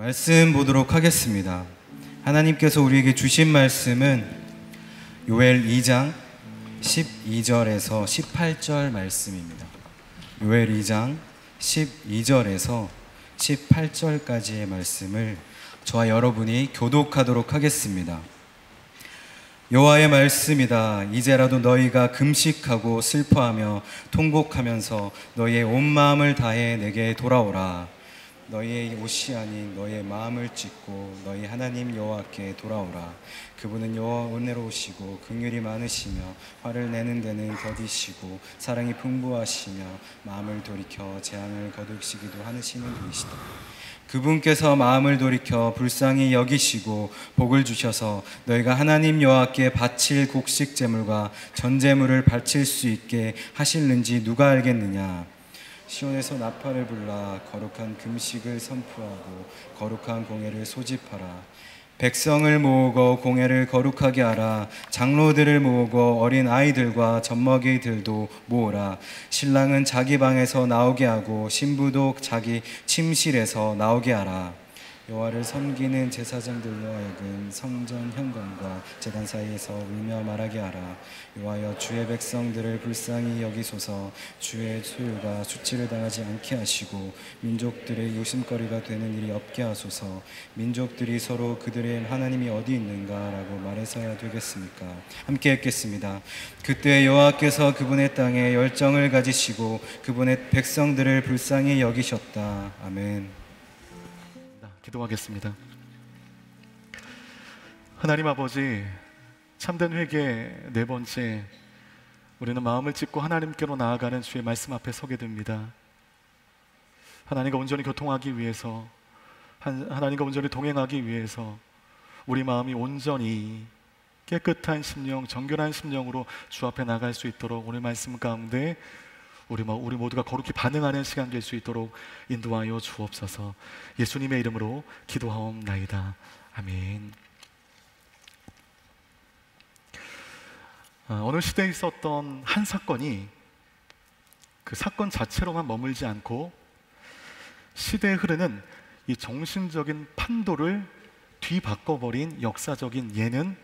말씀 보도록 하겠습니다. 하나님께서 우리에게 주신 말씀은 요엘 2장 12절에서 18절 말씀입니다. 요엘 2장 12절에서 18절까지의 말씀을 저와 여러분이 교독하도록 하겠습니다. 여호와의 말씀이다. 이제라도 너희가 금식하고 슬퍼하며 통곡하면서 너희의 온 마음을 다해 내게 돌아오라. 너희의 옷이 아닌 너희의 마음을 찢고 너희 하나님 여호와께 돌아오라. 그분은 여호와 은혜로우시고 긍휼이 많으시며 화를 내는 데는 더디시고 사랑이 풍부하시며 마음을 돌이켜 재앙을 거두시기도 하시는 분이시다. 그분께서 마음을 돌이켜 불쌍히 여기시고 복을 주셔서 너희가 하나님 여호와께 바칠 곡식 제물과 전제물을 바칠 수 있게 하실는지 누가 알겠느냐. 시온에서 나팔을 불라 거룩한 금식을 선포하고 거룩한 공회를 소집하라. 백성을 모으고 공회를 거룩하게 하라. 장로들을 모으고 어린 아이들과 젖먹이들도 모으라. 신랑은 자기 방에서 나오게 하고 신부도 자기 침실에서 나오게 하라. 여호와를 섬기는 제사장들로 하여금 성전 현관과 제단 사이에서 울며 말하게 하라. 여호와여, 주의 백성들을 불쌍히 여기소서. 주의 소유가 수치를 당하지 않게 하시고 민족들의 요심거리가 되는 일이 없게 하소서. 민족들이 서로 그들의 하나님이 어디 있는가라고 말해서야 되겠습니까? 함께 읽겠습니다. 그때 여호와께서 그분의 땅에 열정을 가지시고 그분의 백성들을 불쌍히 여기셨다. 아멘. 기도하겠습니다. 하나님 아버지, 참된 회개 네 번째, 우리는 마음을 찢고 하나님께로 나아가는 주의 말씀 앞에 서게 됩니다. 하나님과 온전히 교통하기 위해서, 하나님과 온전히 동행하기 위해서 우리 마음이 온전히 깨끗한 심령, 정결한 심령으로 주 앞에 나갈 수 있도록 오늘 말씀 가운데 우리 모두가 거룩히 반응하는 시간 될 수 있도록 인도하여 주옵소서. 예수님의 이름으로 기도하옵나이다. 아멘. 어느 시대에 있었던 한 사건이 그 사건 자체로만 머물지 않고 시대에 흐르는 이 정신적인 판도를 뒤바꿔버린 역사적인 예는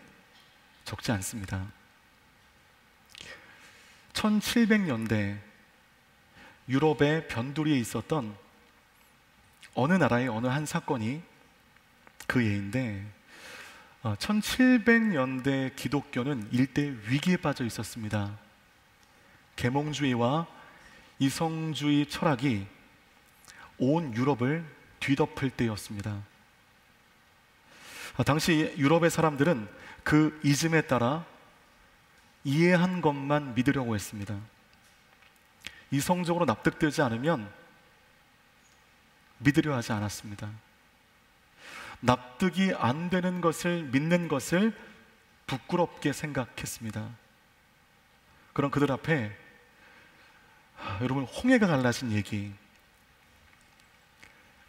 적지 않습니다. 1700년대 유럽의 변두리에 있었던 어느 나라의 어느 한 사건이 그 예인데, 1700년대 기독교는 일대 위기에 빠져 있었습니다. 계몽주의와 이성주의 철학이 온 유럽을 뒤덮을 때였습니다. 당시 유럽의 사람들은 그 이즘에 따라 이해한 것만 믿으려고 했습니다. 이성적으로 납득되지 않으면 믿으려 하지 않았습니다. 납득이 안 되는 것을 믿는 것을 부끄럽게 생각했습니다. 그런 그들 앞에 여러분, 홍해가 갈라진 얘기,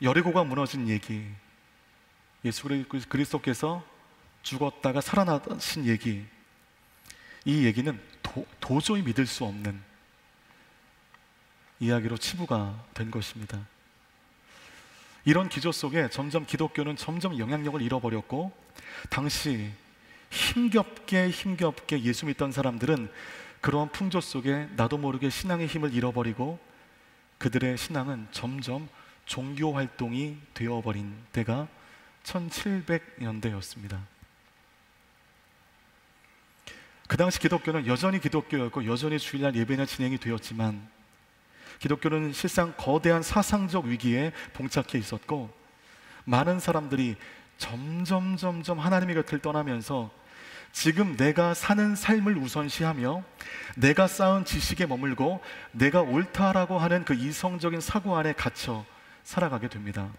여리고가 무너진 얘기, 예수 그리스도께서 죽었다가 살아나신 얘기, 이 얘기는 도저히 믿을 수 없는 이야기로 치부가 된 것입니다. 이런 기조 속에 점점 기독교는 점점 영향력을 잃어버렸고, 당시 힘겹게 예수 믿던 사람들은 그러한 풍조 속에 나도 모르게 신앙의 힘을 잃어버리고 그들의 신앙은 점점 종교 활동이 되어버린 때가 1700년대였습니다. 그 당시 기독교는 여전히 기독교였고 여전히 주일날 예배는 진행이 되었지만 기독교는 실상 거대한 사상적 위기에 봉착해 있었고, 많은 사람들이 점점 하나님의 곁을 떠나면서 지금 내가 사는 삶을 우선시하며 내가 쌓은 지식에 머물고 내가 옳다라고 하는 그 이성적인 사고 안에 갇혀 살아가게 됩니다.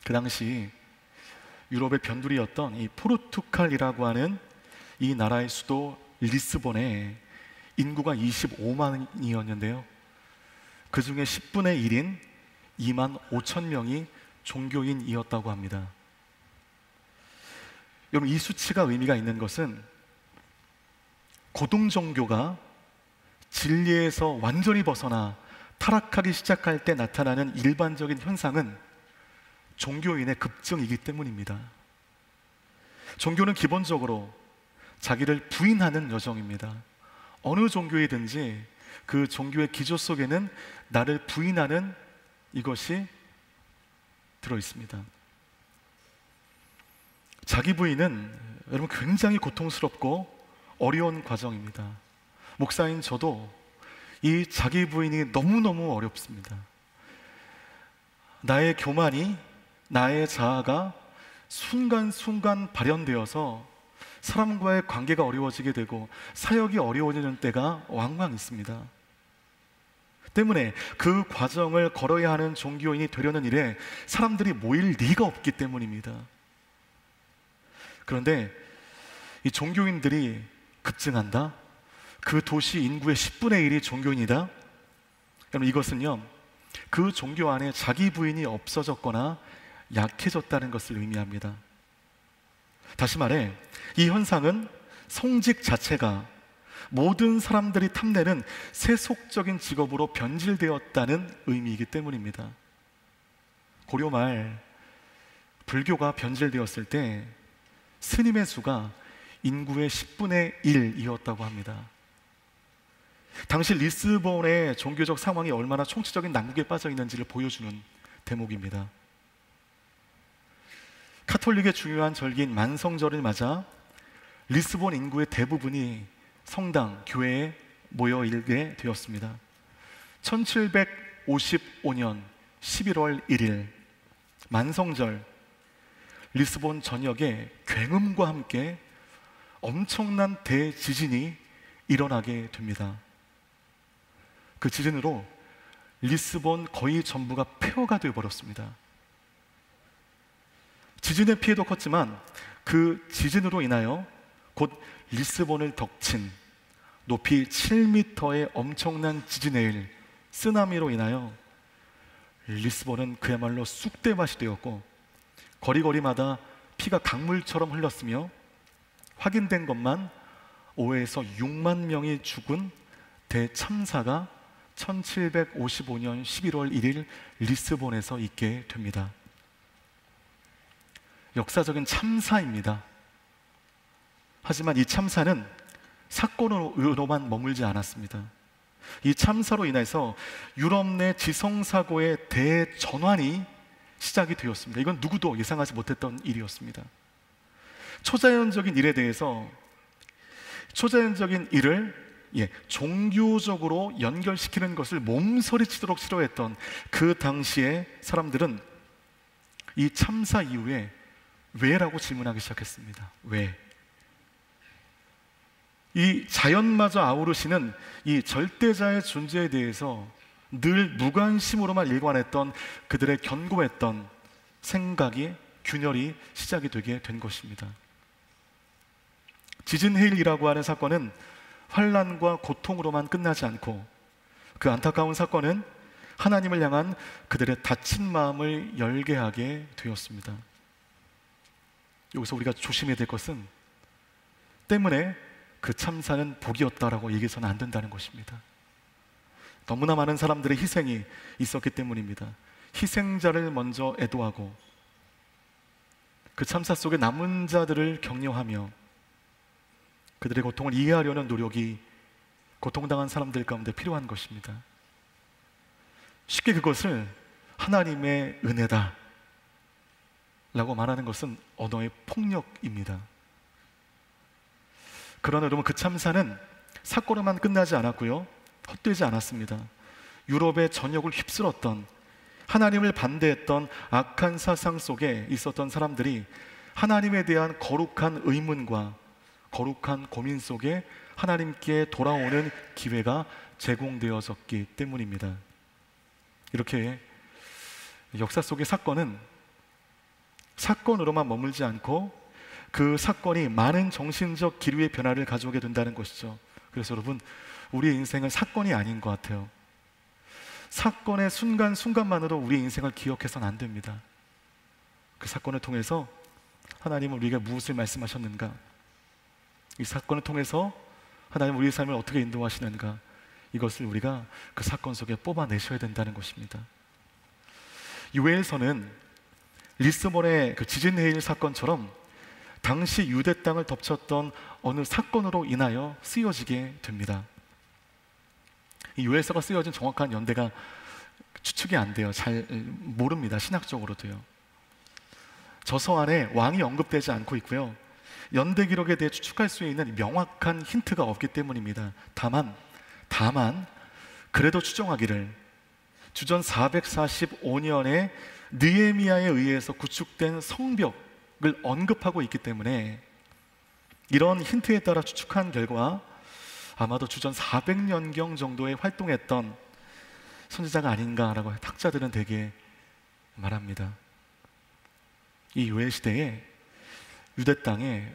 그 당시 유럽의 변두리였던 이 포르투갈이라고 하는 이 나라의 수도 리스본에 인구가 25만이었는데요. 그 중에 10분의 1인 2만 5천 명이 종교인이었다고 합니다. 여러분, 이 수치가 의미가 있는 것은 고등 종교가 진리에서 완전히 벗어나 타락하기 시작할 때 나타나는 일반적인 현상은 종교인의 급증이기 때문입니다. 종교는 기본적으로 자기를 부인하는 여정입니다. 어느 종교이든지 그 종교의 기조 속에는 나를 부인하는 이것이 들어 있습니다. 자기 부인은 여러분 굉장히 고통스럽고 어려운 과정입니다. 목사인 저도 이 자기 부인이 너무너무 어렵습니다. 나의 교만이, 나의 자아가 순간순간 발현되어서 사람과의 관계가 어려워지게 되고 사역이 어려워지는 때가 왕왕 있습니다. 때문에 그 과정을 걸어야 하는 종교인이 되려는 일에 사람들이 모일 리가 없기 때문입니다. 그런데 이 종교인들이 급증한다? 그 도시 인구의 10분의 1이 종교인이다? 그럼 이것은요, 그 종교 안에 자기 부인이 없어졌거나 약해졌다는 것을 의미합니다. 다시 말해, 이 현상은 성직 자체가 모든 사람들이 탐내는 세속적인 직업으로 변질되었다는 의미이기 때문입니다. 고려 말 불교가 변질되었을 때 스님의 수가 인구의 10분의 1이었다고 합니다. 당시 리스본의 종교적 상황이 얼마나 총체적인 난국에 빠져 있는지를 보여주는 대목입니다. 카톨릭의 중요한 절기인 만성절을 맞아 리스본 인구의 대부분이 성당, 교회에 모여 있게 되었습니다. 1755년 11월 1일 만성절, 리스본 전역에 굉음과 함께 엄청난 대지진이 일어나게 됩니다. 그 지진으로 리스본 거의 전부가 폐허가 되어버렸습니다. 지진의 피해도 컸지만 그 지진으로 인하여 곧 리스본을 덮친 높이 7m의 엄청난 지진의 일, 쓰나미로 인하여 리스본은 그야말로 쑥대밭이 되었고 거리거리마다 피가 강물처럼 흘렀으며 확인된 것만 5에서 6만 명이 죽은 대참사가 1755년 11월 1일 리스본에서 있게 됩니다. 역사적인 참사입니다. 하지만 이 참사는 사건으로만 머물지 않았습니다. 이 참사로 인해서 유럽 내 지성사고의 대전환이 시작이 되었습니다. 이건 누구도 예상하지 못했던 일이었습니다. 초자연적인 일에 대해서 초자연적인 일을 종교적으로 연결시키는 것을 몸서리치도록 싫어했던 그 당시의 사람들은 이 참사 이후에 왜라고 질문하기 시작했습니다. 왜? 이 자연마저 아우르시는 이 절대자의 존재에 대해서 늘 무관심으로만 일관했던 그들의 견고했던 생각이, 균열이 시작이 되게 된 것입니다. 지진해일이라고 하는 사건은 환난과 고통으로만 끝나지 않고 그 안타까운 사건은 하나님을 향한 그들의 닫힌 마음을 열게 하게 되었습니다. 여기서 우리가 조심해야 될 것은 때문에 그 참사는 복이었다라고 얘기해서는 안 된다는 것입니다. 너무나 많은 사람들의 희생이 있었기 때문입니다. 희생자를 먼저 애도하고 그 참사 속에 남은 자들을 격려하며 그들의 고통을 이해하려는 노력이 고통당한 사람들 가운데 필요한 것입니다. 쉽게 그것을 하나님의 은혜다 라고 말하는 것은 언어의 폭력입니다. 그러나 여러분, 그 참사는 사건으로만 끝나지 않았고요, 헛되지 않았습니다. 유럽의 전역을 휩쓸었던, 하나님을 반대했던 악한 사상 속에 있었던 사람들이 하나님에 대한 거룩한 의문과 거룩한 고민 속에 하나님께 돌아오는 기회가 제공되어졌기 때문입니다. 이렇게 역사 속의 사건은 사건으로만 머물지 않고 그 사건이 많은 정신적 기류의 변화를 가져오게 된다는 것이죠. 그래서 여러분, 우리의 인생은 사건이 아닌 것 같아요. 사건의 순간순간만으로 우리의 인생을 기억해서는 안 됩니다. 그 사건을 통해서 하나님은 우리에게 무엇을 말씀하셨는가, 이 사건을 통해서 하나님은 우리의 삶을 어떻게 인도하시는가, 이것을 우리가 그 사건 속에 뽑아내셔야 된다는 것입니다. 요엘서는 리스본의 그 지진 해일 사건처럼 당시 유대 땅을 덮쳤던 어느 사건으로 인하여 쓰여지게 됩니다. 이 요엘서가 쓰여진 정확한 연대가 추측이 안 돼요. 잘 모릅니다. 신학적으로도요. 저서 안에 왕이 언급되지 않고 있고요. 연대 기록에 대해 추측할 수 있는 명확한 힌트가 없기 때문입니다. 다만 그래도 추정하기를 주전 445년에 느헤미야에 의해서 구축된 성벽을 언급하고 있기 때문에 이런 힌트에 따라 추측한 결과 아마도 주전 400년경 정도에 활동했던 선지자가 아닌가라고 학자들은 대개 말합니다. 이 요엘 시대에 유대 땅에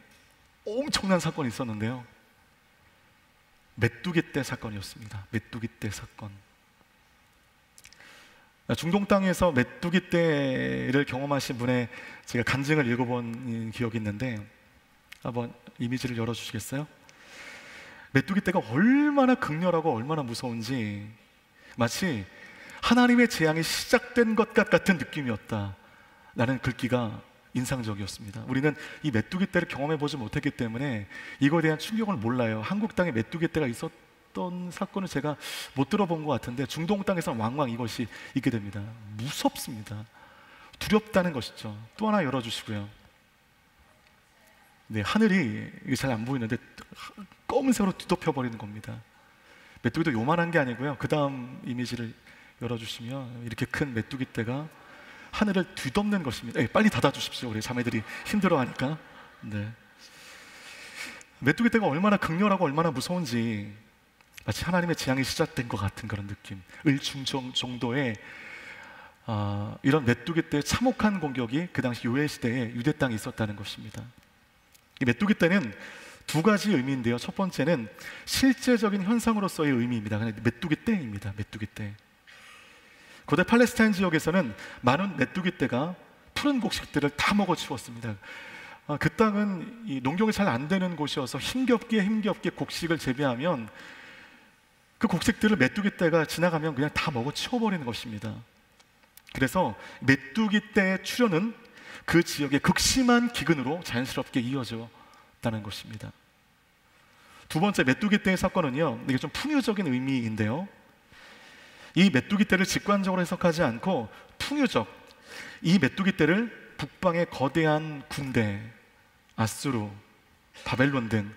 엄청난 사건이 있었는데요. 메뚜기 떼 사건이었습니다. 메뚜기 떼 사건. 중동 땅에서 메뚜기 떼를 경험하신 분의 제가 간증을 읽어본 기억이 있는데 한번 이미지를 열어주시겠어요? 메뚜기 떼가 얼마나 극렬하고 얼마나 무서운지 마치 하나님의 재앙이 시작된 것 같은 느낌이었다라는 글귀가 인상적이었습니다. 우리는 이 메뚜기 떼를 경험해보지 못했기 때문에 이거에 대한 충격을 몰라요. 한국 땅에 메뚜기 떼가 있었던 사건을 제가 못 들어본 것 같은데 중동 땅에서는 왕왕 이것이 있게 됩니다. 무섭습니다. 두렵다는 것이죠. 또 하나 열어주시고요. 네, 하늘이 잘 안 보이는데 검은색으로 뒤덮여버리는 겁니다. 메뚜기도 요만한 게 아니고요. 그 다음 이미지를 열어주시면 이렇게 큰 메뚜기 떼가 하늘을 뒤덮는 것입니다. 네, 빨리 닫아주십시오. 우리 자매들이 힘들어하니까. 네. 메뚜기 떼가 얼마나 극렬하고 얼마나 무서운지 마치 하나님의 재앙이 시작된 것 같은 그런 느낌. 을중정 정도의 이런 메뚜기 떼의 참혹한 공격이 그 당시 요엘 시대에 유대 땅에 있었다는 것입니다. 이 메뚜기 떼는 두 가지 의미인데요. 첫 번째는 실제적인 현상으로서의 의미입니다. 메뚜기 떼입니다. 메뚜기 떼. 고대 팔레스타인 지역에서는 많은 메뚜기 떼가 푸른 곡식들을 다 먹어치웠습니다. 그 땅은 이 농경이 잘 안 되는 곳이어서 힘겹게 곡식을 재배하면 그 곡식들을 메뚜기 떼가 지나가면 그냥 다 먹어치워버리는 것입니다. 그래서 메뚜기 떼의 출현은 그 지역의 극심한 기근으로 자연스럽게 이어졌다는 것입니다. 두 번째 메뚜기 떼의 사건은요, 이게 좀 풍요적인 의미인데요, 이 메뚜기 떼를 직관적으로 해석하지 않고 풍요적, 이 메뚜기 떼를 북방의 거대한 군대, 아수르, 바벨론 등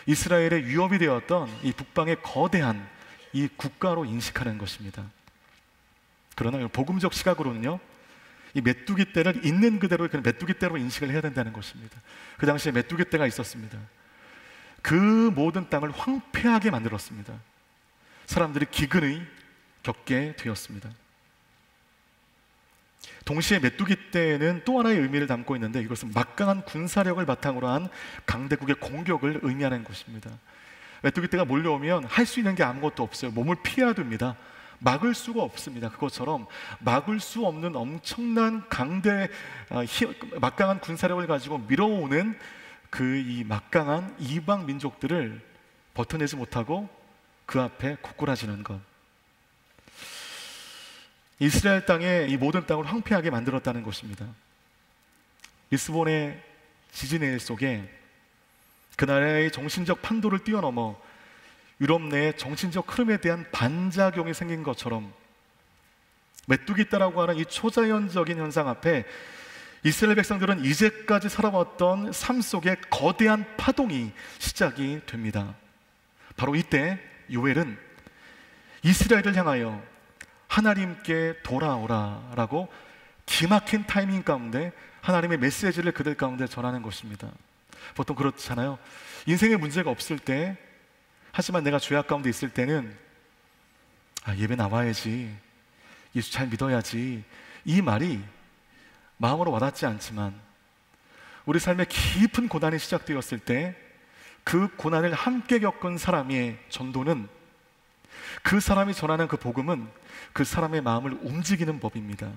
이스라엘의 위협이 되었던 이 북방의 거대한 이 국가로 인식하는 것입니다. 그러나 복음적 시각으로는요, 이 메뚜기 떼를 있는 그대로 그냥 메뚜기 떼로 인식을 해야 된다는 것입니다. 그 당시에 메뚜기 떼가 있었습니다. 그 모든 땅을 황폐하게 만들었습니다. 사람들이 기근을 겪게 되었습니다. 동시에 메뚜기 떼는 또 하나의 의미를 담고 있는데 이것은 막강한 군사력을 바탕으로 한 강대국의 공격을 의미하는 것입니다. 메뚜기 떼가 몰려오면 할 수 있는 게 아무것도 없어요. 몸을 피해야 됩니다. 막을 수가 없습니다. 그것처럼 막을 수 없는 엄청난 막강한 군사력을 가지고 밀어오는 그 이 막강한 이방 민족들을 버텨내지 못하고 그 앞에 고꾸라지는 것. 이스라엘 땅에 이 모든 땅을 황폐하게 만들었다는 것입니다. 리스본의 지진의 일 속에 그 나라의 정신적 판도를 뛰어넘어 유럽 내의 정신적 흐름에 대한 반작용이 생긴 것처럼 메뚜기 떼라고 하는 이 초자연적인 현상 앞에 이스라엘 백성들은 이제까지 살아왔던 삶 속에 거대한 파동이 시작이 됩니다. 바로 이때 요엘은 이스라엘을 향하여 하나님께 돌아오라라고 기막힌 타이밍 가운데 하나님의 메시지를 그들 가운데 전하는 것입니다. 보통 그렇잖아요. 인생에 문제가 없을 때, 하지만 내가 죄악 가운데 있을 때는 예배 나와야지, 예수 잘 믿어야지, 이 말이 마음으로 와닿지 않지만 우리 삶에 깊은 고난이 시작되었을 때 그 고난을 함께 겪은 사람의 전도는, 그 사람이 전하는 그 복음은 그 사람의 마음을 움직이는 법입니다.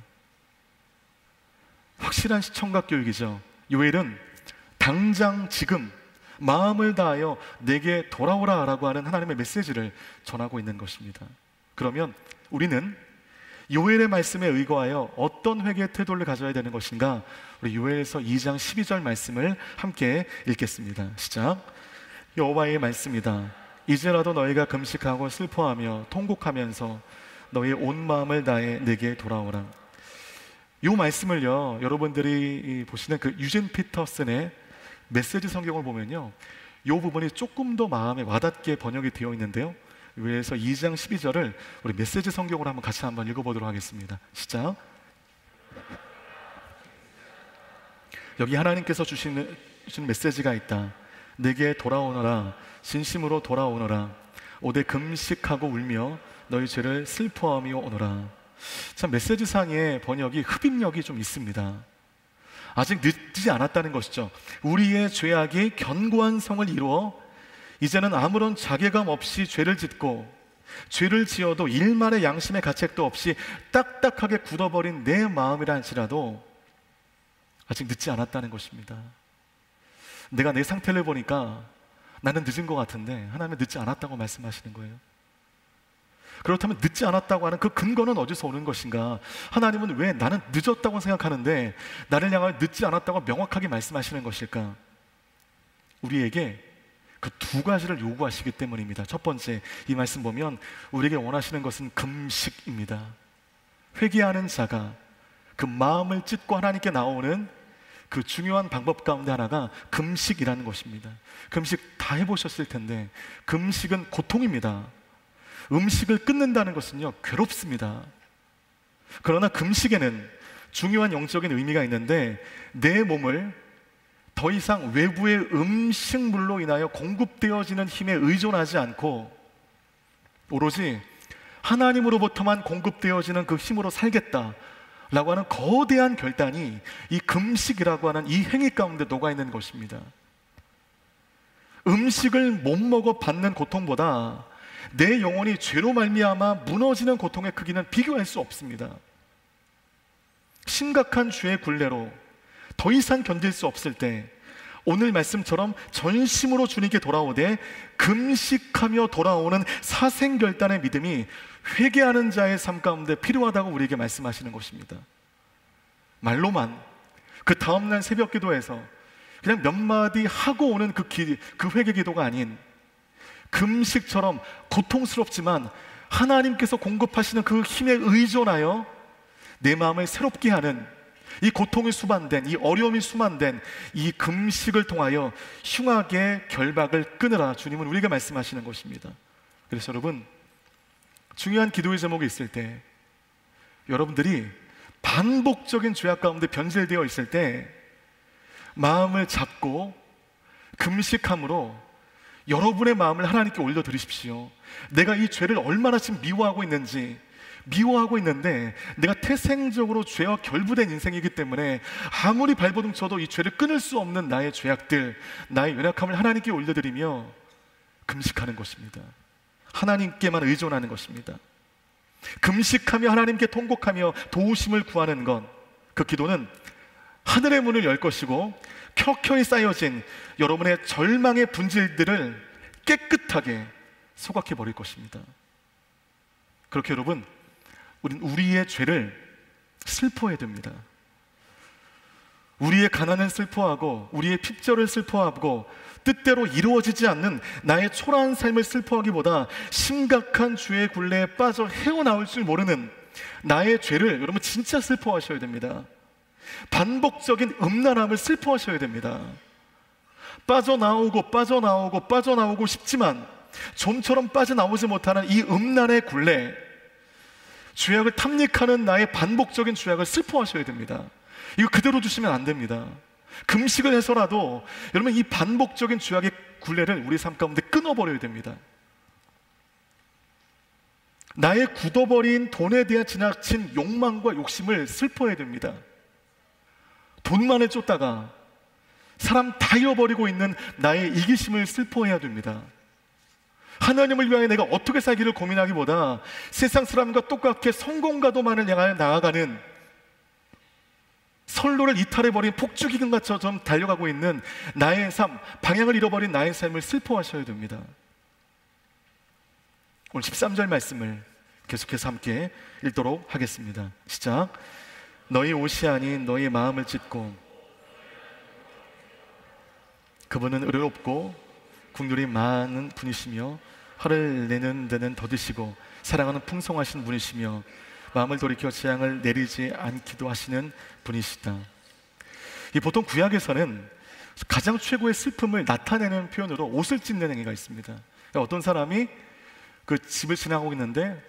확실한 시청각 교육이죠. 요엘은 당장 지금 마음을 다하여 내게 돌아오라 라고 하는 하나님의 메시지를 전하고 있는 것입니다. 그러면 우리는 요엘의 말씀에 의거하여 어떤 회개의 태도를 가져야 되는 것인가? 우리 요엘서 2장 12절 말씀을 함께 읽겠습니다. 시작. 여호와의 말씀이다. 이제라도 너희가 금식하고 슬퍼하며 통곡하면서 너희 온 마음을 다해 내게 돌아오라. 이 말씀을요, 여러분들이 보시는 그 유진 피터슨의 메시지 성경을 보면요, 이 부분이 조금 더 마음에 와닿게 번역이 되어 있는데요, 요엘서 2장 12절을 우리 메시지 성경으로 같이 한번 읽어보도록 하겠습니다. 시작. 여기 하나님께서 주신 메시지가 있다. 내게 돌아오너라. 진심으로 돌아오너라. 오대 금식하고 울며 너희 죄를 슬퍼하며 오너라. 참 메시지상의 번역이 흡입력이 좀 있습니다. 아직 늦지 않았다는 것이죠. 우리의 죄악이 견고한 성을 이루어 이제는 아무런 자괴감 없이 죄를 짓고 죄를 지어도 일말의 양심의 가책도 없이 딱딱하게 굳어버린 내 마음이라 할지라도 아직 늦지 않았다는 것입니다. 내가 내 상태를 보니까 나는 늦은 것 같은데 하나님은 늦지 않았다고 말씀하시는 거예요. 그렇다면 늦지 않았다고 하는 그 근거는 어디서 오는 것인가? 하나님은 왜 나는 늦었다고 생각하는데 나를 향하여 늦지 않았다고 명확하게 말씀하시는 것일까? 우리에게 그 두 가지를 요구하시기 때문입니다. 첫 번째, 이 말씀 보면 우리에게 원하시는 것은 금식입니다. 회개하는 자가 그 마음을 찢고 하나님께 나오는 그 중요한 방법 가운데 하나가 금식이라는 것입니다. 금식 다 해보셨을 텐데 금식은 고통입니다. 음식을 끊는다는 것은요, 괴롭습니다. 그러나 금식에는 중요한 영적인 의미가 있는데 내 몸을 더 이상 외부의 음식물로 인하여 공급되어지는 힘에 의존하지 않고 오로지 하나님으로부터만 공급되어지는 그 힘으로 살겠다라고 하는 거대한 결단이 이 금식이라고 하는 이 행위 가운데 녹아있는 것입니다. 음식을 못 먹어 받는 고통보다 내 영혼이 죄로 말미암아 무너지는 고통의 크기는 비교할 수 없습니다. 심각한 죄의 굴레로 더 이상 견딜 수 없을 때 오늘 말씀처럼 전심으로 주님께 돌아오되 금식하며 돌아오는 사생결단의 믿음이 회개하는 자의 삶 가운데 필요하다고 우리에게 말씀하시는 것입니다. 말로만 그 다음날 새벽 기도에서 그냥 몇 마디 하고 오는 그 회개 기도가 아닌 금식처럼 고통스럽지만 하나님께서 공급하시는 그 힘에 의존하여 내 마음을 새롭게 하는 이 고통이 수반된, 이 어려움이 수반된 이 금식을 통하여 흉악의 결박을 끊으라 주님은 우리에게 말씀하시는 것입니다. 그래서 여러분, 중요한 기도의 제목이 있을 때 여러분들이 반복적인 죄악 가운데 변질되어 있을 때 마음을 잡고 금식함으로 여러분의 마음을 하나님께 올려드리십시오. 내가 이 죄를 얼마나 지금 미워하고 있는데 내가 태생적으로 죄와 결부된 인생이기 때문에 아무리 발버둥 쳐도 이 죄를 끊을 수 없는 나의 죄악들, 나의 연약함을 하나님께 올려드리며 금식하는 것입니다. 하나님께만 의존하는 것입니다. 금식하며 하나님께 통곡하며 도우심을 구하는 것, 그 기도는 하늘의 문을 열 것이고 켜켜이 쌓여진 여러분의 절망의 분질들을 깨끗하게 소각해 버릴 것입니다. 그렇게 여러분, 우린 우리의 죄를 슬퍼해야 됩니다. 우리의 가난을 슬퍼하고 우리의 핍절을 슬퍼하고 뜻대로 이루어지지 않는 나의 초라한 삶을 슬퍼하기보다 심각한 죄의 굴레에 빠져 헤어나올 줄 모르는 나의 죄를 여러분 진짜 슬퍼하셔야 됩니다. 반복적인 음란함을 슬퍼하셔야 됩니다. 빠져나오고 싶지만 좀처럼 빠져나오지 못하는 이 음란의 굴레, 죄악을 탐닉하는 나의 반복적인 죄악을 슬퍼하셔야 됩니다. 이거 그대로 두시면 안 됩니다. 금식을 해서라도 여러분 이 반복적인 죄악의 굴레를 우리 삶 가운데 끊어버려야 됩니다. 나의 굳어버린 돈에 대한 지나친 욕망과 욕심을 슬퍼해야 됩니다. 돈만을 쫓다가 사람 다 잃어버리고 있는 나의 이기심을 슬퍼해야 됩니다. 하나님을 위하여 내가 어떻게 살기를 고민하기보다 세상 사람과 똑같게 성공가도만을 향하여 나아가는 선로를 이탈해버린 폭주기근처럼 달려가고 있는 나의 삶, 방향을 잃어버린 나의 삶을 슬퍼하셔야 됩니다. 오늘 13절 말씀을 계속해서 함께 읽도록 하겠습니다. 시작. 너희 옷이 아닌 너희 마음을 찢고, 그분은 의롭고 국률이 많은 분이시며 화를 내는 데는 더디시고 사랑하는 풍성하신 분이시며 마음을 돌이켜 재앙을 내리지 않기도 하시는 분이시다. 이 보통 구약에서는 가장 최고의 슬픔을 나타내는 표현으로 옷을 찢는 행위가 있습니다. 그러니까 어떤 사람이 그 집을 지나가고 있는데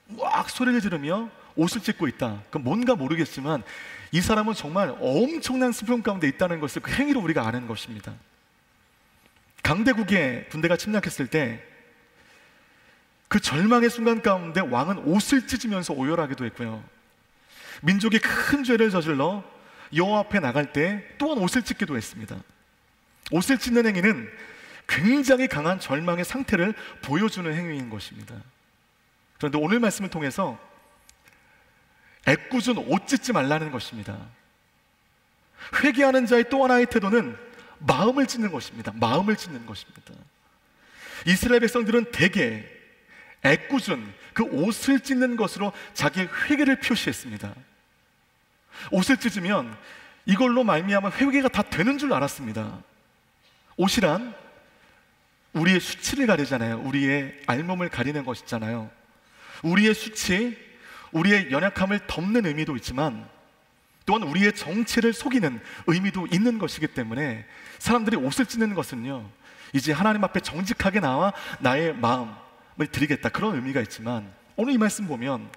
막 소리를 지르며 옷을 찢고 있다. 그럼 뭔가 모르겠지만 이 사람은 정말 엄청난 슬픔 가운데 있다는 것을 그 행위로 우리가 아는 것입니다. 강대국에 군대가 침략했을 때 그 절망의 순간 가운데 왕은 옷을 찢으면서 오열하기도 했고요. 민족이 큰 죄를 저질러 여호와 앞에 나갈 때 또한 옷을 찢기도 했습니다. 옷을 찢는 행위는 굉장히 강한 절망의 상태를 보여주는 행위인 것입니다. 그런데 오늘 말씀을 통해서 애꿎은 옷 찢지 말라는 것입니다. 회개하는 자의 또 하나의 태도는 마음을 찢는 것입니다. 마음을 찢는 것입니다. 이스라엘 백성들은 대개 애꿎은 그 옷을 찢는 것으로 자기의 회개를 표시했습니다. 옷을 찢으면 이걸로 말미암아 회개가 다 되는 줄 알았습니다. 옷이란 우리의 수치를 가리잖아요. 우리의 알몸을 가리는 것이잖아요. 우리의 수치, 우리의 연약함을 덮는 의미도 있지만 또한 우리의 정체를 속이는 의미도 있는 것이기 때문에 사람들이 옷을 찢는 것은요, 이제 하나님 앞에 정직하게 나와 나의 마음을 드리겠다, 그런 의미가 있지만 오늘 이 말씀 보면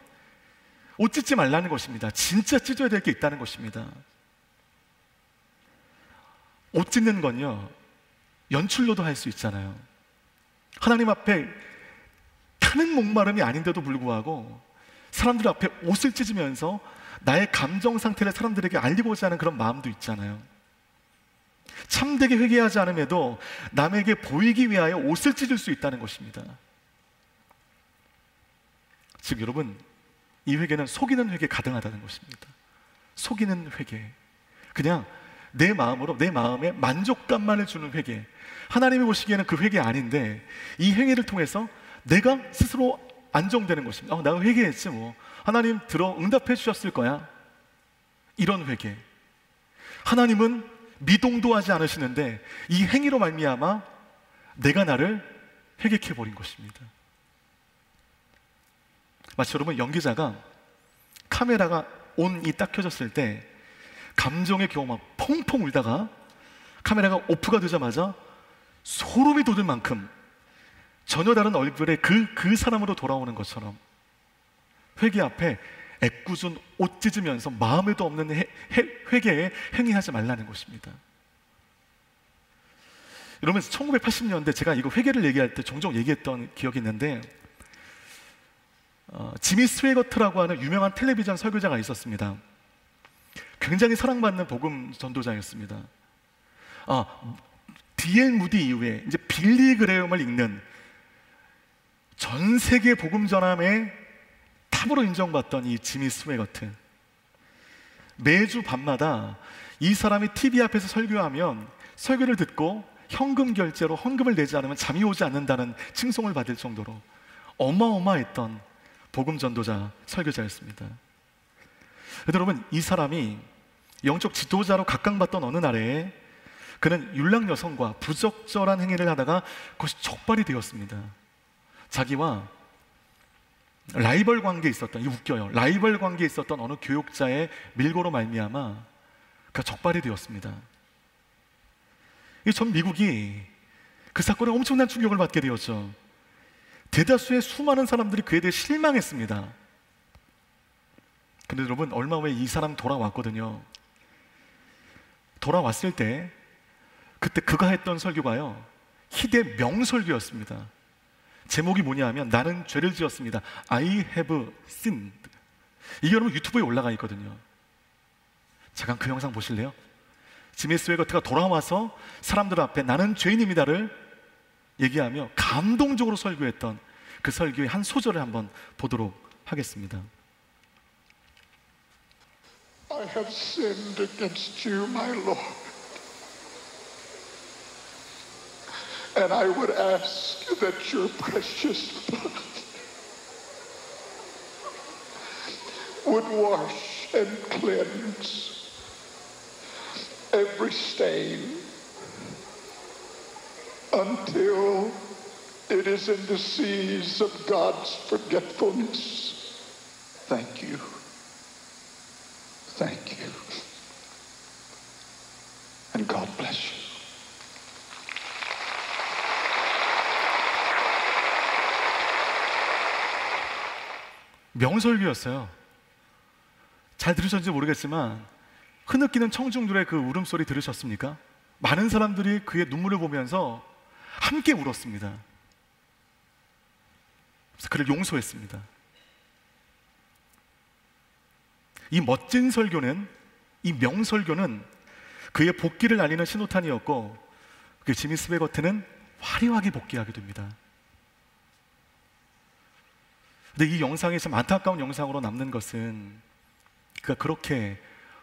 옷 찢지 말라는 것입니다. 진짜 찢어야 될 게 있다는 것입니다. 옷 찢는 건요, 연출로도 할 수 있잖아요. 하나님 앞에 타는 목마름이 아닌데도 불구하고 사람들 앞에 옷을 찢으면서 나의 감정 상태를 사람들에게 알리고자 하는 그런 마음도 있잖아요. 참되게 회개하지 않음에도 남에게 보이기 위하여 옷을 찢을 수 있다는 것입니다. 즉 여러분, 이 회개는 속이는 회개 가능하다는 것입니다. 속이는 회개, 그냥 내 마음으로 내 마음에 만족감만을 주는 회개, 하나님이 보시기에는 그 회개 아닌데 이 행위를 통해서 내가 스스로 안정되는 것입니다. 내가 회개했지 뭐, 하나님 들어 응답해 주셨을 거야, 이런 회개. 하나님은 미동도 하지 않으시는데 이 행위로 말미암아 내가 나를 회개케 버린 것입니다. 마치 여러분, 연기자가 카메라가 온이 딱 켜졌을 때 감정의 겨우 막 펑펑 울다가 카메라가 오프가 되자마자 소름이 돋을 만큼 전혀 다른 얼굴에 그 사람으로 돌아오는 것처럼 회개 앞에 애꿎은 옷 찢으면서 마음에도 없는 회개에 행위하지 말라는 것입니다. 여러분, 1980년대 제가 이거 회개를 얘기할 때 종종 얘기했던 기억이 있는데 지미 스웨거트라고 하는 유명한 텔레비전 설교자가 있었습니다. 굉장히 사랑받는 복음 전도자였습니다. D.L. 무디 이후에 이제 빌리 그레엄을 읽는 전 세계 복음 전함의 탑으로 인정받던 이 지미 스웨거트, 매주 밤마다 이 사람이 TV 앞에서 설교하면 설교를 듣고 현금 결제로 헌금을 내지 않으면 잠이 오지 않는다는 칭송을 받을 정도로 어마어마했던 복음 전도자, 설교자였습니다. 여러분, 이 사람이 영적 지도자로 각광받던 어느 날에 그는 율랑 여성과 부적절한 행위를 하다가 그것이 적발이 되었습니다. 자기와 라이벌 관계에 있었던, 이 웃겨요, 라이벌 관계에 있었던 어느 교육자의 밀고로 말미암아 그가 적발이 되었습니다. 전 미국이 그 사건에 엄청난 충격을 받게 되었죠. 대다수의 수많은 사람들이 그에 대해 실망했습니다. 근데 여러분, 얼마 후에 이 사람 돌아왔거든요. 돌아왔을 때 그때 그가 했던 설교가요, 희대 명설교였습니다. 제목이 뭐냐 하면 나는 죄를 지었습니다. I have sinned. 이게 여러분 유튜브에 올라가 있거든요. 잠깐 그 영상 보실래요? 지미 스웨거트가 돌아와서 사람들 앞에 나는 죄인입니다를 얘기하며 감동적으로 설교했던 그 설교의 한 소절을 한번 보도록 하겠습니다. I have sinned against you, my Lord. And I would ask that your precious blood would wash and cleanse every stain until it is in the seas of God's forgetfulness. Thank you. Thank you. And God bless you. 명설교였어요. 잘 들으셨는지 모르겠지만 흐느끼는 청중들의 그 울음소리 들으셨습니까? 많은 사람들이 그의 눈물을 보면서 함께 울었습니다. 그래서 그를 용서했습니다. 이 멋진 설교는, 이 명설교는 그의 복귀를 알리는 신호탄이었고, 그 지미 스베거트는 화려하게 복귀하게 됩니다. 근데 이 영상이 참 안타까운 영상으로 남는 것은, 그가 그렇게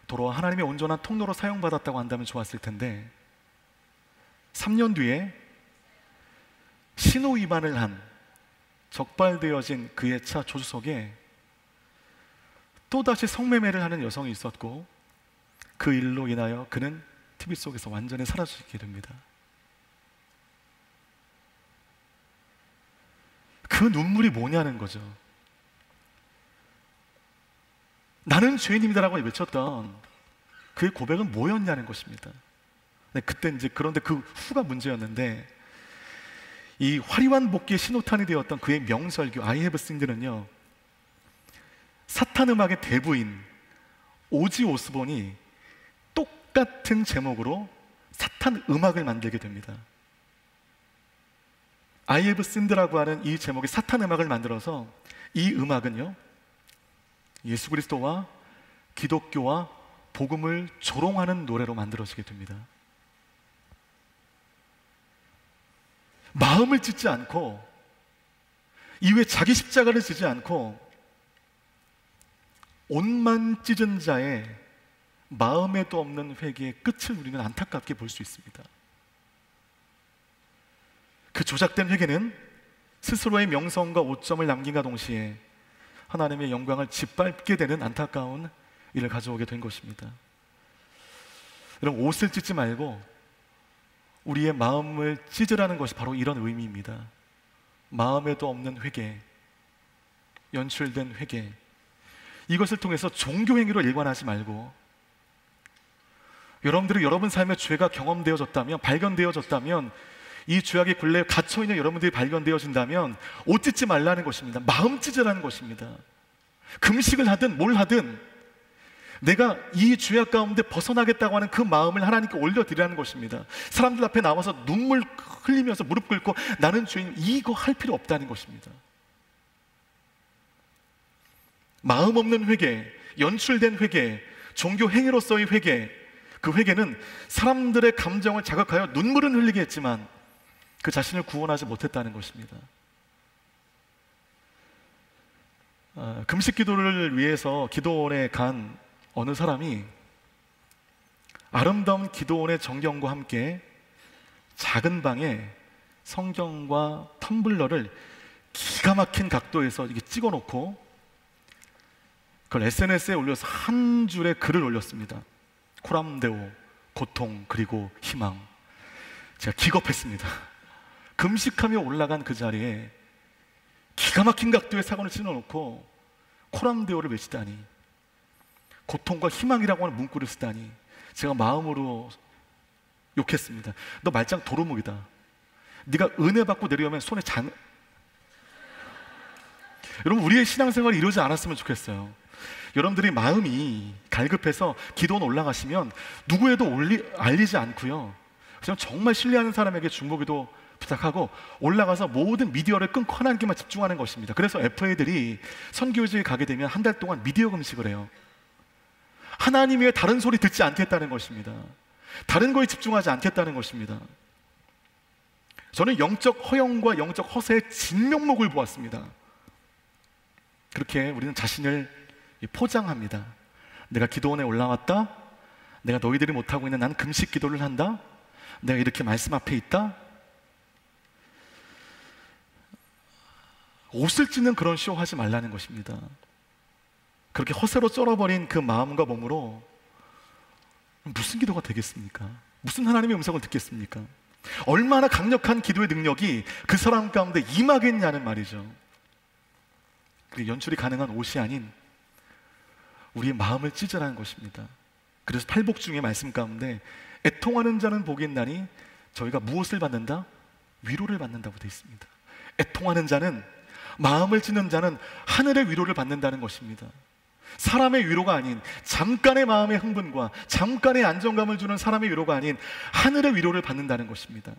돌아와 하나님의 온전한 통로로 사용받았다고 한다면 좋았을 텐데, 3년 뒤에 신호 위반을 한 적발되어진 그의 차 조수석에 또다시 성매매를 하는 여성이 있었고, 그 일로 인하여 그는 TV 속에서 완전히 사라지게 됩니다. 그 눈물이 뭐냐는 거죠. 나는 죄인입니다라고 외쳤던 그의 고백은 뭐였냐는 것입니다. 네, 그때 이제 그런데 그 후가 문제였는데, 이 화려한 복귀의 신호탄이 되었던 그의 명설교 I have sinned는요, 사탄 음악의 대부인 오지 오스본이 똑같은 제목으로 사탄 음악을 만들게 됩니다. I have sinned라고 하는 이 제목의 사탄 음악을 만들어서 이 음악은요, 예수 그리스도와 기독교와 복음을 조롱하는 노래로 만들어지게 됩니다. 마음을 찢지 않고, 이후에 자기 십자가를 지지 않고 옷만 찢은 자의 마음에도 없는 회개의 끝을 우리는 안타깝게 볼 수 있습니다. 그 조작된 회개는 스스로의 명성과 오점을 남김과 동시에 하나님의 영광을 짓밟게 되는 안타까운 일을 가져오게 된 것입니다. 여러분, 옷을 찢지 말고 우리의 마음을 찢으라는 것이 바로 이런 의미입니다. 마음에도 없는 회개, 연출된 회개, 이것을 통해서 종교 행위로 일관하지 말고, 여러분들이 여러분 삶의 죄가 경험되어졌다면, 발견되어졌다면, 이 죄악의 굴레에 갇혀있는 여러분들이 발견되어진다면 옷 찢지 말라는 것입니다. 마음 찢으라는 것입니다. 금식을 하든 뭘 하든 내가 이 죄악 가운데 벗어나겠다고 하는 그 마음을 하나님께 올려드리라는 것입니다. 사람들 앞에 나와서 눈물 흘리면서 무릎 꿇고 나는 죄인, 이거 할 필요 없다는 것입니다. 마음 없는 회개, 연출된 회개, 종교 행위로서의 회개, 그 회개는 사람들의 감정을 자극하여 눈물은 흘리게 했지만 그 자신을 구원하지 못했다는 것입니다. 금식 기도를 위해서 기도원에 간 어느 사람이 아름다운 기도원의 전경과 함께 작은 방에 성경과 텀블러를 기가 막힌 각도에서 이렇게 찍어놓고 그걸 SNS에 올려서 한 줄의 글을 올렸습니다. 코람데오, 고통 그리고 희망. 제가 기겁했습니다. 금식하며 올라간 그 자리에 기가 막힌 각도의 사건을 찔러놓고 코람데오를 외치다니, 고통과 희망이라고 하는 문구를 쓰다니, 제가 마음으로 욕했습니다. 너 말짱 도루묵이다. 네가 은혜 받고 내려오면 손에 여러분, 우리의 신앙생활이 이러지 않았으면 좋겠어요. 여러분들이 마음이 갈급해서 기도원 올라가시면 누구에도 알리지 않고요, 그냥 정말 신뢰하는 사람에게 중보기도 부탁하고 올라가서 모든 미디어를 끊고 하나님께만 집중하는 것입니다. 그래서 FA들이 선교지에 가게 되면 한 달 동안 미디어 금식을 해요. 하나님 외에 다른 소리 듣지 않겠다는 것입니다. 다른 거에 집중하지 않겠다는 것입니다. 저는 영적 허영과 영적 허세의 진면목을 보았습니다. 그렇게 우리는 자신을 포장합니다. 내가 기도원에 올라왔다. 내가 너희들이 못하고 있는 난 금식 기도를 한다. 내가 이렇게 말씀 앞에 있다. 옷을 찢는 그런 쇼하지 말라는 것입니다. 그렇게 허세로 쩔어버린 그 마음과 몸으로 무슨 기도가 되겠습니까? 무슨 하나님의 음성을 듣겠습니까? 얼마나 강력한 기도의 능력이 그 사람 가운데 임하겠냐는 말이죠. 그 연출이 가능한 옷이 아닌 우리의 마음을 찢으라는 것입니다. 그래서 팔복 중의 말씀 가운데 애통하는 자는 복이 있나니 저희가 무엇을 받는다? 위로를 받는다고 되어 있습니다. 애통하는 자는, 마음을 찢는 자는 하늘의 위로를 받는다는 것입니다. 사람의 위로가 아닌, 잠깐의 마음의 흥분과 잠깐의 안정감을 주는 사람의 위로가 아닌 하늘의 위로를 받는다는 것입니다.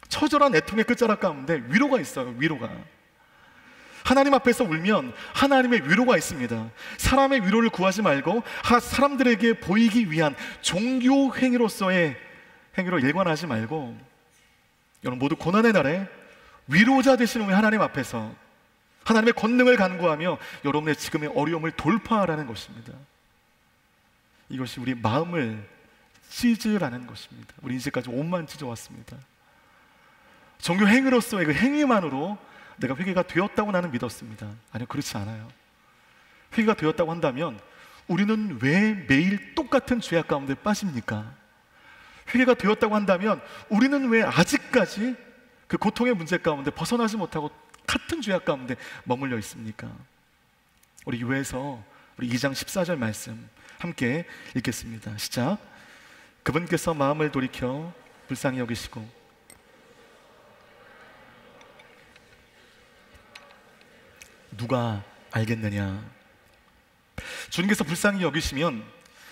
처절한 애통의 끝자락 가운데 위로가 있어요. 위로가. 하나님 앞에서 울면 하나님의 위로가 있습니다. 사람의 위로를 구하지 말고 사람들에게 보이기 위한 종교 행위로서의 행위로 일관하지 말고, 여러분 모두 고난의 날에 위로자 되시는 우리 하나님 앞에서 하나님의 권능을 간구하며 여러분의 지금의 어려움을 돌파하라는 것입니다. 이것이 우리 마음을 찢으라는 것입니다. 우리 이제까지 옷만 찢어왔습니다. 종교 행위로서의 그 행위만으로 내가 회개가 되었다고 나는 믿었습니다. 아니요, 그렇지 않아요. 회개가 되었다고 한다면 우리는 왜 매일 똑같은 죄악 가운데 빠집니까? 회개가 되었다고 한다면 우리는 왜 아직까지 그 고통의 문제 가운데 벗어나지 못하고 같은 죄악 가운데 머물러 있습니까? 우리 유에서 우리 2장 14절 말씀 함께 읽겠습니다. 시작. 그분께서 마음을 돌이켜 불쌍히 여기시고 누가 알겠느냐. 주님께서 불쌍히 여기시면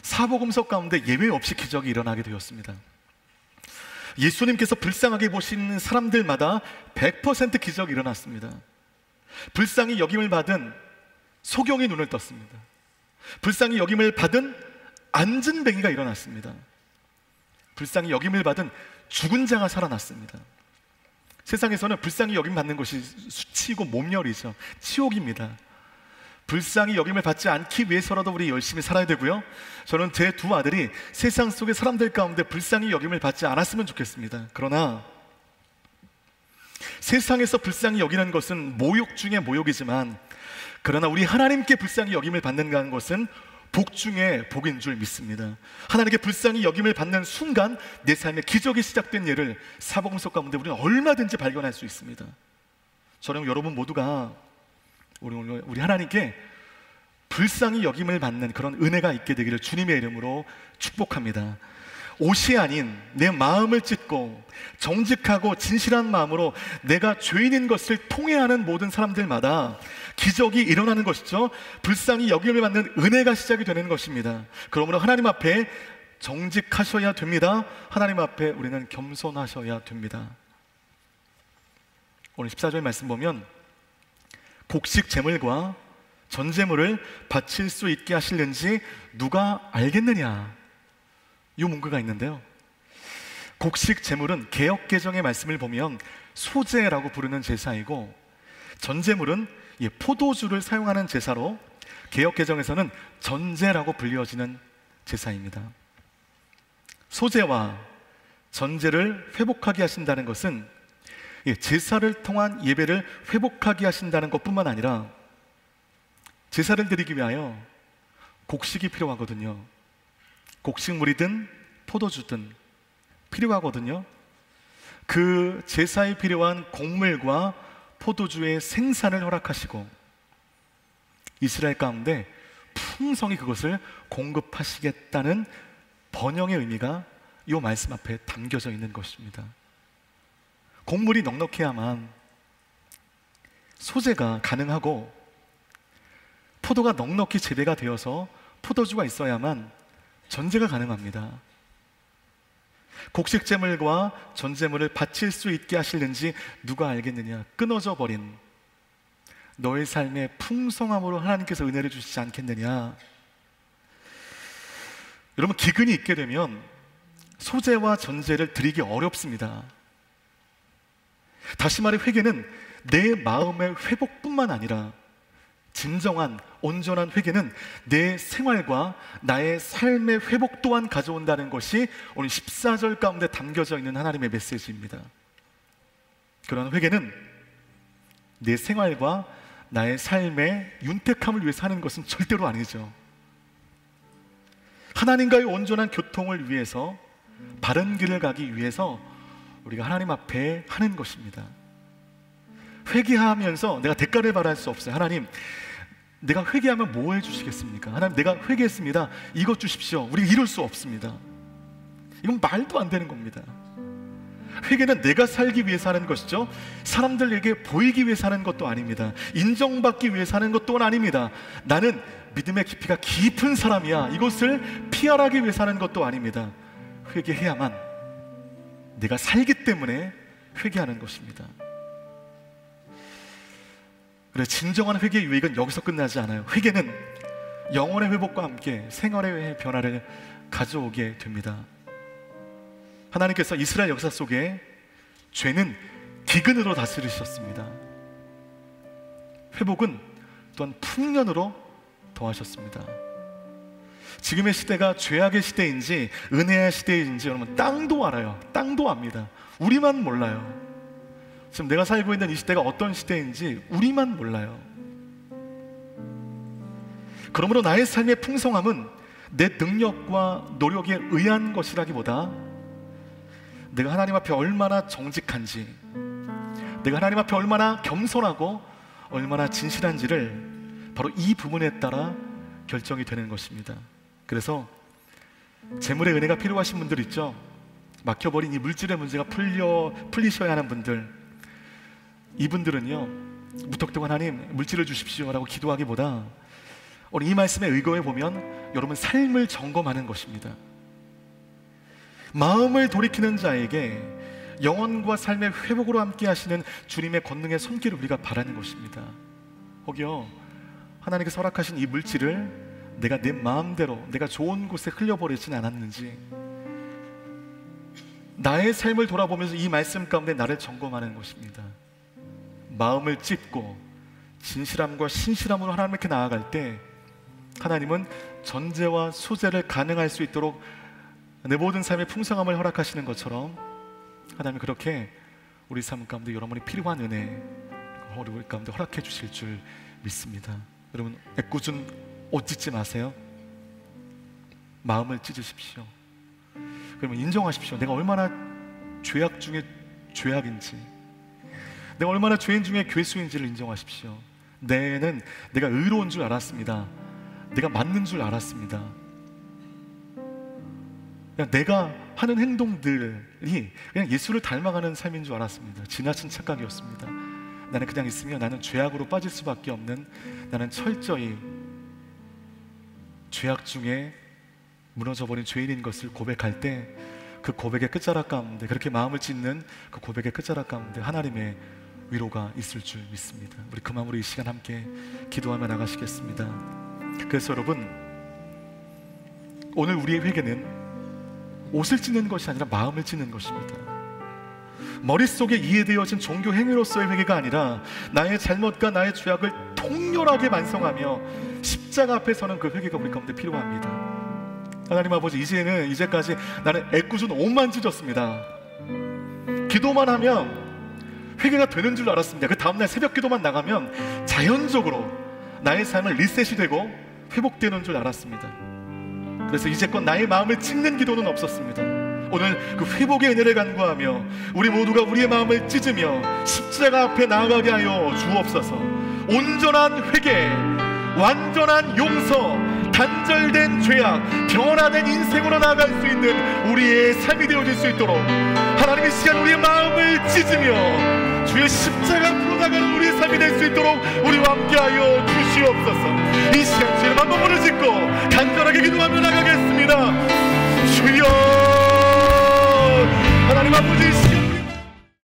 사복음서 가운데 예외 없이 기적이 일어나게 되었습니다. 예수님께서 불쌍하게 보시는 사람들마다 100% 기적이 일어났습니다. 불쌍히 여김을 받은 소경이 눈을 떴습니다. 불쌍히 여김을 받은 안진뱅이가 일어났습니다. 불쌍히 여김을 받은 죽은 자가 살아났습니다. 세상에서는 불쌍히 여김 받는 것이 수치이고 몸열이죠. 치욕입니다. 불쌍히 여김을 받지 않기 위해서라도 우리 열심히 살아야 되고요. 저는 제 두 아들이 세상 속의 사람들 가운데 불쌍히 여김을 받지 않았으면 좋겠습니다. 그러나 세상에서 불쌍히 여기는 것은 모욕 중에 모욕이지만, 그러나 우리 하나님께 불쌍히 여김을 받는다는 것은 복 중에 복인 줄 믿습니다. 하나님께 불쌍히 여김을 받는 순간 내 삶에 기적이 시작된 예를 사복음서 가운데 우리는 얼마든지 발견할 수 있습니다. 저는 여러분 모두가 우리 하나님께 불쌍히 여김을 받는 그런 은혜가 있게 되기를 주님의 이름으로 축복합니다. 옷이 아닌 내 마음을 찢고 정직하고 진실한 마음으로 내가 죄인인 것을 통회하는 모든 사람들마다 기적이 일어나는 것이죠. 불쌍히 여김을 받는 은혜가 시작이 되는 것입니다. 그러므로 하나님 앞에 정직하셔야 됩니다. 하나님 앞에 우리는 겸손하셔야 됩니다. 오늘 14절 말씀 보면 곡식 제물과 전제물을 바칠 수 있게 하실는지 누가 알겠느냐, 이 문구가 있는데요. 곡식 제물은 개역 개정의 말씀을 보면 소제라고 부르는 제사이고, 전제물은 포도주를 사용하는 제사로 개역 개정에서는 전제라고 불려지는 제사입니다. 소제와 전제를 회복하게 하신다는 것은 제사를 통한 예배를 회복하게 하신다는 것뿐만 아니라 제사를 드리기 위하여 곡식이 필요하거든요. 곡식물이든 포도주든 필요하거든요. 그 제사에 필요한 곡물과 포도주의 생산을 허락하시고 이스라엘 가운데 풍성히 그것을 공급하시겠다는 번영의 의미가 이 말씀 앞에 담겨져 있는 것입니다. 곡물이 넉넉해야만 소재가 가능하고, 포도가 넉넉히 재배가 되어서 포도주가 있어야만 전제가 가능합니다. 곡식제물과 전제물을 바칠 수 있게 하실는지 누가 알겠느냐. 끊어져 버린 너의 삶의 풍성함으로 하나님께서 은혜를 주시지 않겠느냐. 여러분, 기근이 있게 되면 소제와 전제를 드리기 어렵습니다. 다시 말해 회개는 내 마음의 회복뿐만 아니라 진정한 온전한 회개는 내 생활과 나의 삶의 회복 또한 가져온다는 것이 오늘 14절 가운데 담겨져 있는 하나님의 메시지입니다. 그런 회개는 내 생활과 나의 삶의 윤택함을 위해서 하는 것은 절대로 아니죠. 하나님과의 온전한 교통을 위해서, 바른 길을 가기 위해서 우리가 하나님 앞에 하는 것입니다. 회개하면서 내가 대가를 바랄 수 없어요. 하나님, 내가 회개하면 뭐 해주시겠습니까? 하나님, 내가 회개했습니다, 이것 주십시오. 우리가 이럴 수 없습니다. 이건 말도 안 되는 겁니다. 회개는 내가 살기 위해서 하는 것이죠. 사람들에게 보이기 위해서 하는 것도 아닙니다. 인정받기 위해서 하는 것도 아닙니다. 나는 믿음의 깊이가 깊은 사람이야, 이것을 피하기 위해서 하는 것도 아닙니다. 회개해야만 내가 살기 때문에 회개하는 것입니다. 그래, 진정한 회개의 유익은 여기서 끝나지 않아요. 회개는 영혼의 회복과 함께 생활의 변화를 가져오게 됩니다. 하나님께서 이스라엘 역사 속에 죄는 기근으로 다스리셨습니다. 회복은 또한 풍년으로 더하셨습니다. 지금의 시대가 죄악의 시대인지 은혜의 시대인지 여러분 땅도 알아요. 땅도 압니다. 우리만 몰라요. 지금 내가 살고 있는 이 시대가 어떤 시대인지 우리만 몰라요. 그러므로 나의 삶의 풍성함은 내 능력과 노력에 의한 것이라기보다 내가 하나님 앞에 얼마나 정직한지, 내가 하나님 앞에 얼마나 겸손하고 얼마나 진실한지를 바로 이 부분에 따라 결정이 되는 것입니다. 그래서 재물의 은혜가 필요하신 분들 있죠. 막혀버린 이 물질의 문제가 풀리셔야 하는 분들, 이분들은요, 무턱대고 하나님 물질을 주십시오 라고 기도하기보다 오늘 이 말씀에 의거해 보면 여러분 삶을 점검하는 것입니다. 마음을 돌이키는 자에게 영혼과 삶의 회복으로 함께 하시는 주님의 권능의 손길을 우리가 바라는 것입니다. 혹여 하나님께서 허락하신 이 물질을 내가 내 마음대로 내가 좋은 곳에 흘려버리진 않았는지, 나의 삶을 돌아보면서 이 말씀 가운데 나를 점검하는 것입니다. 마음을 찢고 진실함과 신실함으로 하나님께 나아갈 때 하나님은 전제와 소재를 가능할 수 있도록 내 모든 삶의 풍성함을 허락하시는 것처럼 하나님이 그렇게 우리 삶 가운데 여러분이 필요한 은혜 우리 가운데 허락해 주실 줄 믿습니다. 여러분, 애꿎은 옷 찢지 마세요. 마음을 찢으십시오. 그러면 인정하십시오. 내가 얼마나 죄악 중에 죄악인지, 내가 얼마나 죄인 중에 괴수인지를 인정하십시오. 내가 의로운 줄 알았습니다. 내가 맞는 줄 알았습니다. 그냥 내가 하는 행동들이 그냥 예수를 닮아가는 삶인 줄 알았습니다. 지나친 착각이었습니다. 나는 그냥 있으면 나는 죄악으로 빠질 수밖에 없는, 나는 철저히 죄악 중에 무너져버린 죄인인 것을 고백할 때 그 고백의 끝자락 가운데, 그렇게 마음을 찢는 그 고백의 끝자락 가운데 하나님의 위로가 있을 줄 믿습니다. 우리 그 마음으로 이 시간 함께 기도하며 나가시겠습니다. 그래서 여러분, 오늘 우리의 회개는 옷을 찢는 것이 아니라 마음을 찢는 것입니다. 머릿속에 이해되어진 종교 행위로서의 회개가 아니라 나의 잘못과 나의 죄악을 통렬하게 반성하며 십자가 앞에 서는 그 회개가 우리 가운데 필요합니다. 하나님 아버지, 이제까지 나는 애꿎은 옷만 찢었습니다. 기도만 하면 회개가 되는 줄 알았습니다. 그 다음날 새벽 기도만 나가면 자연적으로 나의 삶은 리셋이 되고 회복되는 줄 알았습니다. 그래서 이제껏 나의 마음을 찢는 기도는 없었습니다. 오늘 그 회복의 은혜를 간구하며 우리 모두가 우리의 마음을 찢으며 십자가 앞에 나아가게 하여 주옵소서. 온전한 회개, 완전한 용서, 단절된 죄악, 변화된 인생으로 나아갈 수 있는 우리의 삶이 되어질 수 있도록 하나님 이 시간 우리의 마음을 찢으며 주의 십자가 앞으로 나가는 우리의 삶이 될 수 있도록 우리와 함께하여 주시옵소서. 이 시간 주의 한번 무릎 짓고 간절하게 기도하며 나가